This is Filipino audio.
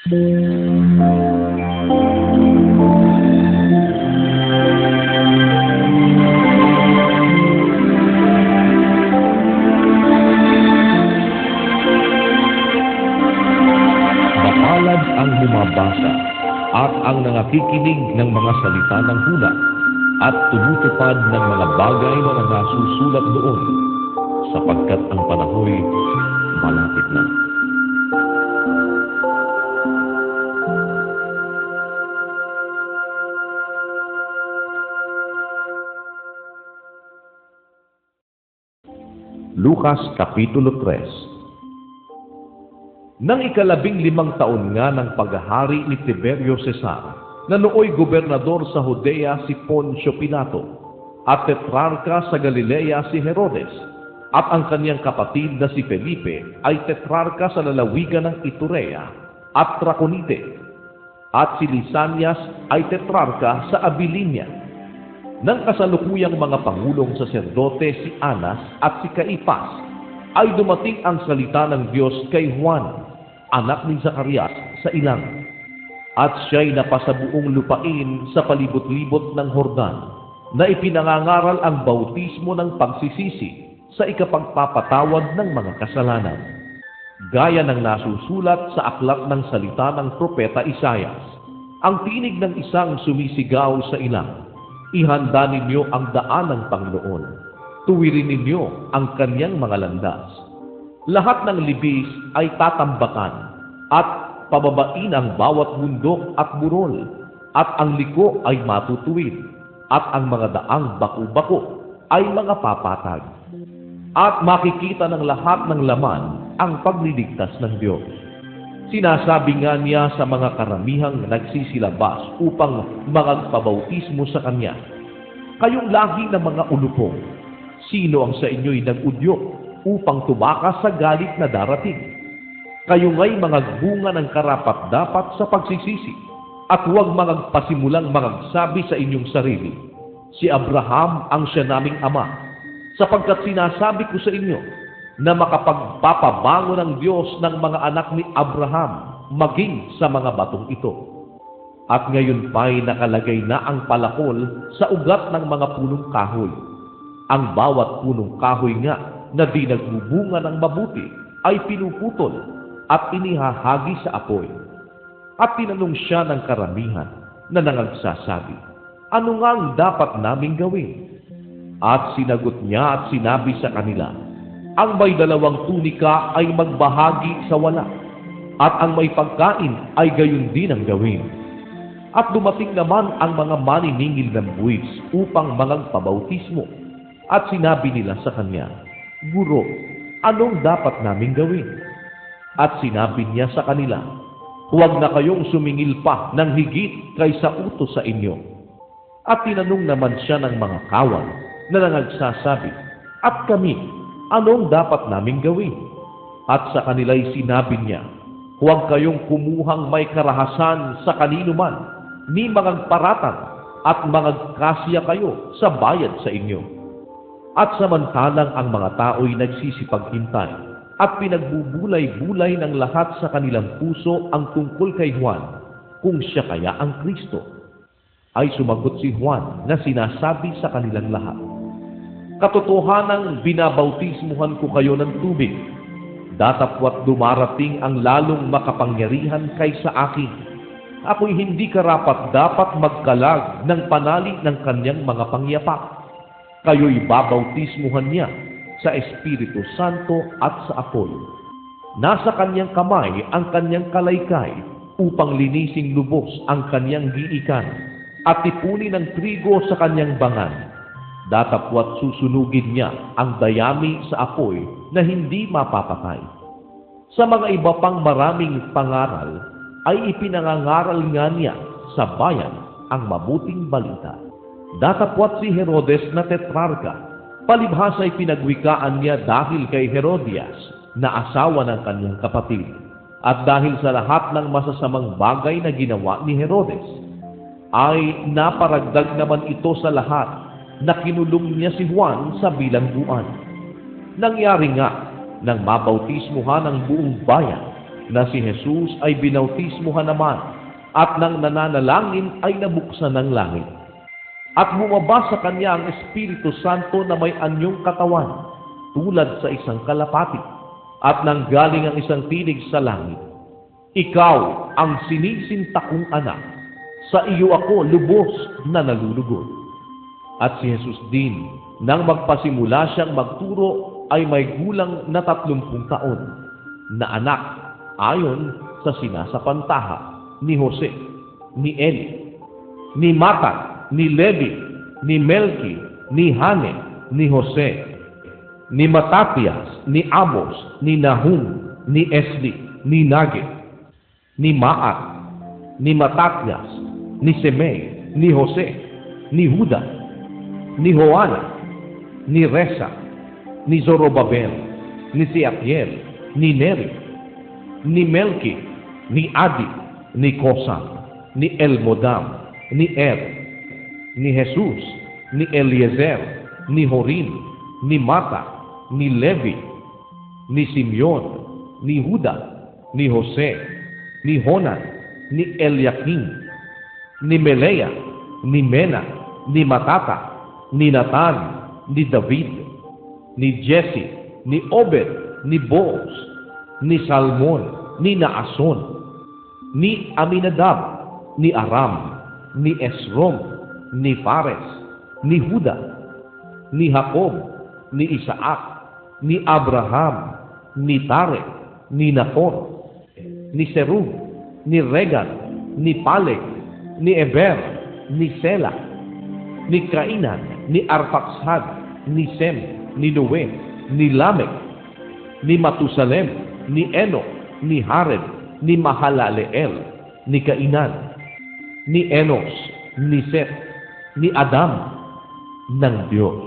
Mapalad ang bumabasa at ang nangakikinig ng mga salita ng hula at tumutupad ng mga bagay na nasusulat doon, sapagkat ang panahoy malapit na. Lucas Kapitulo 3. Nang 15 taon nga ng paghahari ni Tiberio Cesar, na nooy gobernador sa Judea si Poncio Pilato, at tetrarka sa Galilea si Herodes, at ang kaniyang kapatid na si Felipe ay tetrarka sa lalawigan ng Iturea at Traconite, at si Lisanias ay tetrarka sa Abilinia. Nang kasalukuyang mga pangulong saserdote si Anas at si Caifas, ay dumating ang salita ng Diyos kay Juan, anak ni Zacarias, sa ilang. At siya'y napasabuong lupain sa palibot-libot ng Jordan, na ipinangangaral ang bautismo ng pagsisisi sa ikapagpapatawad ng mga kasalanan. Gaya ng nasusulat sa aklat ng salita ng propeta Isaias, ang tinig ng isang sumisigaw sa ilang, ihanda ninyo ang daan ng Panginoon, tuwirin ninyo ang kanyang mga landas. Lahat ng libis ay tatambakan, at pababain ang bawat bundok at burol, at ang liko ay matutuwid, at ang mga daang baku-bako ay mga papatag. At makikita ng lahat ng laman ang pagliligtas ng Diyos. Sinasabi nga niya sa mga karamihang nagsisilabas upang magpabautismo sa Kanya, kayong lahi ng mga ulupong, sino ang sa inyo'y nag-udyok upang tumakas sa galit na darating? Kayo nga'y mga bunga ng karapat-dapat sa pagsisisi, at huwag magpasimulang magsabi sa inyong sarili, si Abraham ang siya naming ama, sapagkat sinasabi ko sa inyo, na makapagpapabango ng Diyos ng mga anak ni Abraham maging sa mga batong ito. At ngayon pa'y nakalagay na ang palakol sa ugat ng mga punong kahoy. Ang bawat punong kahoy nga na di nagbubunga ng mabuti ay pinuputol at inihahagi sa apoy. At tinanong siya ng karamihan na nangagsasabi, ano nga ang dapat naming gawin? At sinagot niya at sinabi sa kanila, ang may 2 tunika ay magbahagi sa wala, at ang may pagkain ay gayon din ang gawin. At dumating naman ang mga maniningil ng buwis upang magpabautismo, at sinabi nila sa kanya, Guro, anong dapat naming gawin? At sinabi niya sa kanila, huwag na kayong sumingil pa ng higit kaysa utos sa inyo. At tinanong naman siya ng mga kawal na nangagsasabi, at kami, anong dapat naming gawin? At sa kanila'y sinabi niya, huwag kayong kumuhang may karahasan sa kanino man, ni magparatang at magkasya kayo sa bayad sa inyo. At samantalang ang mga tao'y nagsisipaghintay at pinagbubulay-bulay ng lahat sa kanilang puso ang tungkol kay Juan, kung siya kaya ang Kristo, ay sumagot si Juan na sinasabi sa kanilang lahat, katotohanang binabautismuhan ko kayo ng tubig, datapwat dumarating ang lalong makapangyarihan kaysa akin. Ako'y hindi karapat-dapat magkalag ng panali ng kanyang mga pangyapak. Kayo'y babautismuhan niya sa Espiritu Santo at sa apoy. Nasa kanyang kamay ang kanyang kalaykay upang linising lubos ang kanyang giikan at tipunin ng trigo sa kanyang bangan. Datapwat susunugin niya ang dayami sa apoy na hindi mapapatay. Sa mga iba pang maraming pangaral, ay ipinangangaral nga niya sa bayan ang mabuting balita. Datapwat si Herodes na tetrarka, palibhas ay pinagwikaan niya dahil kay Herodias na asawa ng kanyang kapatid, at dahil sa lahat ng masasamang bagay na ginawa ni Herodes, ay naparagdag naman ito sa lahat na kinulong niya si Juan sa bilangguan. Nangyari nga nang mabautismuhan ang buong bayan na si Jesus ay binautismuhan naman at nang nananalangin ay nabuksan ng langit. At bumaba sa kanya ang Espiritu Santo na may anyong katawan, tulad sa isang kalapati, at nanggaling ang isang tinig sa langit. Ikaw ang sinisinta kong anak, sa iyo ako lubos na nalulugod. At si Jesus din, nang magpasimula siyang magturo, ay may gulang na 30 taon, na anak ayon sa sinasapantaha ni Jose, ni Eli, ni Matat, ni Levi, ni Melki, ni Hane, ni Jose, ni Matatias, ni Amos, ni Nahum, ni Esli, ni Nage, ni Maat, ni Matatias, ni Semei, ni Jose, ni Huda, ni Joana, ni Resa, ni Zorobabel, ni Sealtiel, ni Neri, ni Melki, ni Adi, ni Kosam, ni Elmodam, ni ni Jesus, ni Eliezer, ni Jorim, ni Mata, ni Levi, ni Simeon, ni Huda, ni Jose, ni Honan, ni Eliakim, ni Melea, ni Mena, ni Matata, ni Natan, ni David, ni Jesse, ni Obed, ni Boaz, ni Salmon, ni Naason, ni Aminadab, ni Aram, ni Esrom, ni Fares, ni Huda, ni Jacob, ni Isaac, ni Abraham, ni Tare, ni Nahor, ni Serug, ni Regan, ni Paleg, ni Eber, ni Sela, ni Kainan, ni Arfaksad, ni Sem, ni Noe, ni Lamek, ni Matusalem, ni Enoch, ni Hared, ni Mahalaleel, ni Kainan, ni Enos, ni Seth, ni Adam ng Diyos.